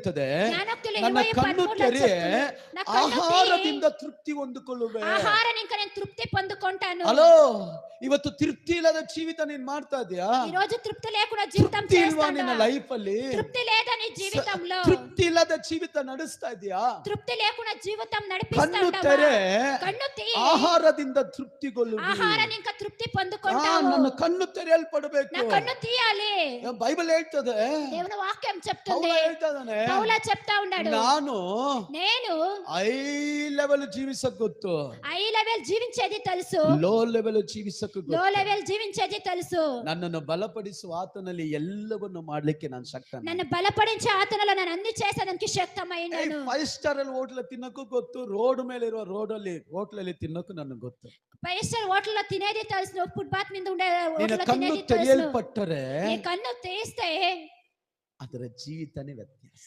ಜ್ಞಾನೋಕ್ತಿಯಲ್ಲಿ ನನ್ನ 23 ಕಣ್ಣು ತೆರೆ చెప్తుంది. నా కన్ను ಆಹಾರದಿಂದ ತೃಪ್ತಿ ಹೊಂದಿಕೊಳ್ಳುವೆ. ఆహారం ఇంకా నేను తృప్తి పొందుకుంటాను. ಹಲೋ, ಇವತ್ತು ತೃಪ್ತಿ ಇಲ್ಲದ ಜೀವಿತ ನೀನ್ ಮಾಡ್ತಾ ಇದೀಯಾ? ఈ రోజు తృప్తి లేకుండా జీవితం ತೃಪ್ತಿ ಇಲ್ವಾ ನಿನ್ನ చేస్తున్నావా? ಲೈಫ್ ಅಲ್ಲಿ? తృప్తి లేదా నీ జీవితంలో? ತೃಪ್ತಿ ಇಲ್ಲದ ಜೀವಿತ ನಡೆಸ್ತಾ ಇದೀಯಾ? తృప్తి లేకుండా జీవితం ಕಣ್ಣು నడిపిస్తావా? ತೆರೆ కన్ను తీ ಆಹಾರದಿಂದ ತೃಪ್ತಿಗೊಳ್ಳುವಿ. ఆహారాన్ని ఇంకా తృప్తి ಆ, పొందుకుంటావు. ನನ್ನ ಕಣ್ಣು ತೆರೆಯಲ್ಪಡಬೇಕು. నా కన్ను తీయాలి. ಬೈಬಲ್ ಹೇಳ್ತದೆ, దేవుని వాక్యం ಪೌಲ చెప్తుంది. ಹೇಳ್ತಾ ಇದ್ದಾನೆ, పౌలు చెప్తా ఉన్నాడు, నేను ಹೈ ಲೆವೆಲ್ ಜೀವಿಸಕ್ ಗೊತ್ತು, హై లెవెల్ జీవించేది తెలుసు, ಲೋ ಲೆವೆಲ್ ಜೀವಿಸಕ್ లో ಗೊತ್ತು. లెవెల్ జీవించేది తెలుసు. ನನ್ನನ್ನು ಬಲಪಡಿಸುವ ಆತನಲ್ಲಿ ಎಲ್ಲವನ್ನು ಮಾಡ್ಲಿಕ್ಕೆ ನಾನು ಶಕ್ತನ. నన్ను బలపడించే ఆతనలో నేను అన్ని చేసేదానికి శక్తమైనాను. 5 ಸ್ಟಾರ್ ಅಲ್ಲಿ ಹೋಟ್ಲ ತಿನ್ನಕ್ಕೂ ಗೊತ್ತು, ರೋಡ್ ಮೇಲೆ ಇರುವ ಹೋಟ್ಲಲ್ಲಿ ತಿನ್ನಕ್ಕೂ ನನಗೆ ಗೊತ್ತು. 5 స్టార్ హోటల్లో తినేది తెలుసు, ఫుట్పాత్ మీద ఉండే ನಿನ್ನ హోటల్లో ಕಣ್ಣು తినేది తెలుసు. ತೆರೆಯಲ್ಪಟ್ಟರೆ నీ కన్ను తీస్తే ಅದರ ಜೀವಿತನೇ ವ್ಯತ್ಯಾಸ.